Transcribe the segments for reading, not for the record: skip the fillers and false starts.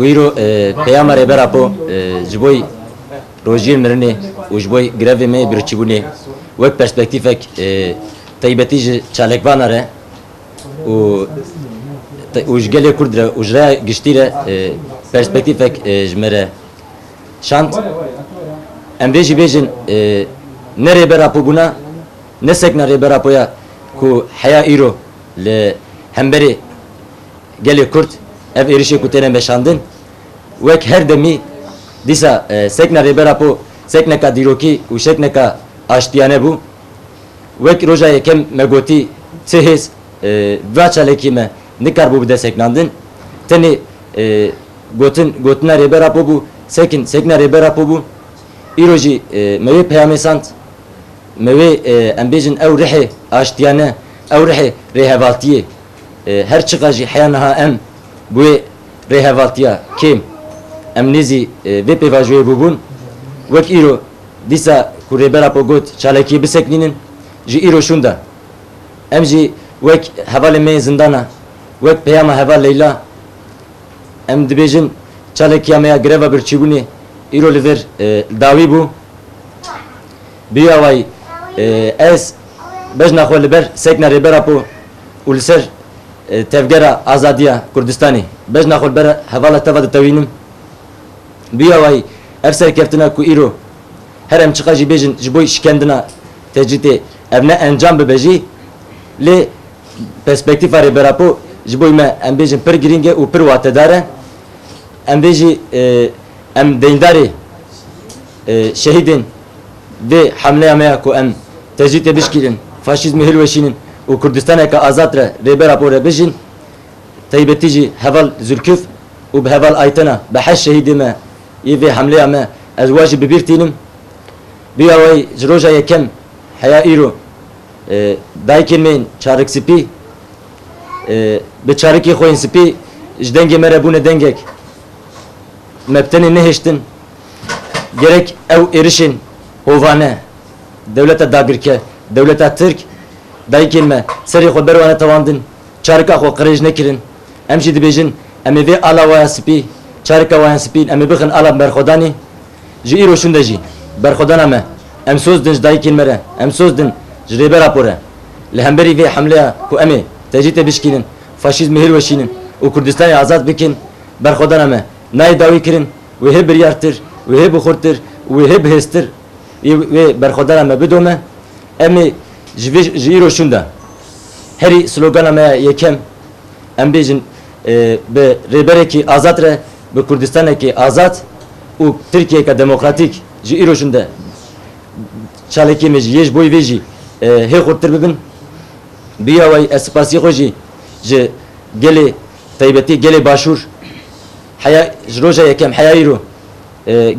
Kuiro peyama reberapo jboy rojil mirne u jboy greve me birçibune wek perspektifek taybeti çalekvana re u jgele kurdre u jra giştire perspektifek jmere şant embeji bejin ne reberapo buna ne sekna reberapoya ku haya iro le hemberi gele kurt ev erişe kutene beşandın vek her demi disa sekna reberapo sekna ka diroki u sekna ka aştiyane bu vek roja yekem megoti sehes vaçaleki me nikar bu de seknandın teni gotuna reberapo bu sekna reberapo bu iroji mevi peyamesant mevi embejin ev rehe aştiyane ev rehe rehevaltiye her çıkacı hayanaha em bu rehevaltiya kim emnizi ve pevajoye bubun vek iro disa kurebera pogot çaleki bisekninin ji iro şunda emji vek havale me zindana vek peyama haval leyla em dibejin çaleki amaya greva bir çibuni iro liver davi bu biyavay es bejna khol ber sekna rebera po ulser tevgera azadiya Kurdistani bejna khol ber havala tavad tawinim biyavay efser keftina ku iro herem çıkacı bejin jiboy şikendina tecrüte evne encam bebeji le perspektifa rebera po jiboy me em bejin per giringe u per watedare em beji em deyndari şehidin ve hamle amaya ku em tecrüte bişkirin faşizmi hilveşinin u Kurdistan'a ka azatre rebera po rebejin taybetici heval zülküf u heval aytana behaş şehidime ve hamle ama azvacı bibirtinim biyavay jroja yekem haya iro daykin men çarık sipi be çarıki khoyin sipi jdenge mere bune dengek mepteni neheştin gerek ev erişin hovane devlete dagirke devlete Türk daykin me seri xo berwane tawandın çarıka xo qrej nekirin emji dibejin emevi ala waya sipi çarıka waya sipi eme bixin ala berxodani ji iro şunda ji berxodana me em sozdin daykin mere em sozdin jrebe rapore lehemberi ve hamle ku eme tecite bişkinin faşizmi hilveşinin u Kurdistan'ı azat bikin berxodana me nay davi kirin ve hep bir yartır ve hep xurtır ve hep hestir ve berxodana me bidome eme jiro şunda heri slogana me yekem em bejin be rebereki azat re be Kurdistan'daki azat u Türkiye ka demokratik jiro şunda çaleki meji yej boy veji he xurtır bibin biyavay espasi xoji je gele taybeti gele başur haya roja yekem hayayro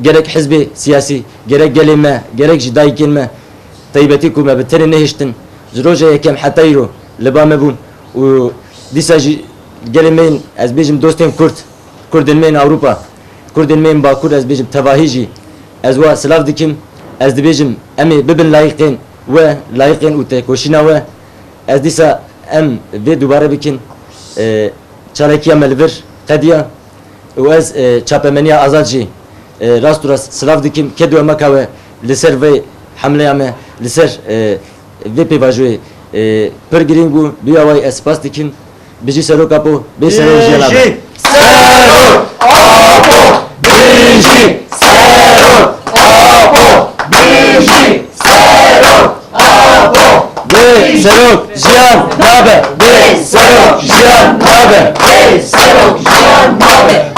gerek hizbi siyasi gerek gelime gerek jidai kelime taybeti kuma betene nehiştin roja yekem hatayro lebame bun u disa gelemeyin az bejim dostum Kurdin Avrupa Kurdin Bakur az bejim tavahiji az wa slav dikim az dibejim emi bibin layıkın ve layıkın u tekoşina ve az disa em ve dubare bikin çalekiya melver qadiya و از چاپمنیا آزادی راست راست سلاف دکیم کدو مکاوه لسر و حمله ام لسر و پیواجوی پرگرینگو بیاوی اسپاس دکیم بیجی سرو کاپو بی سرو جلاب سرو آپو بیجی سرو آپو بیجی سرو آپو بی سرو جیان نابه بی سرو جیان نابه بی سرو جیان نابه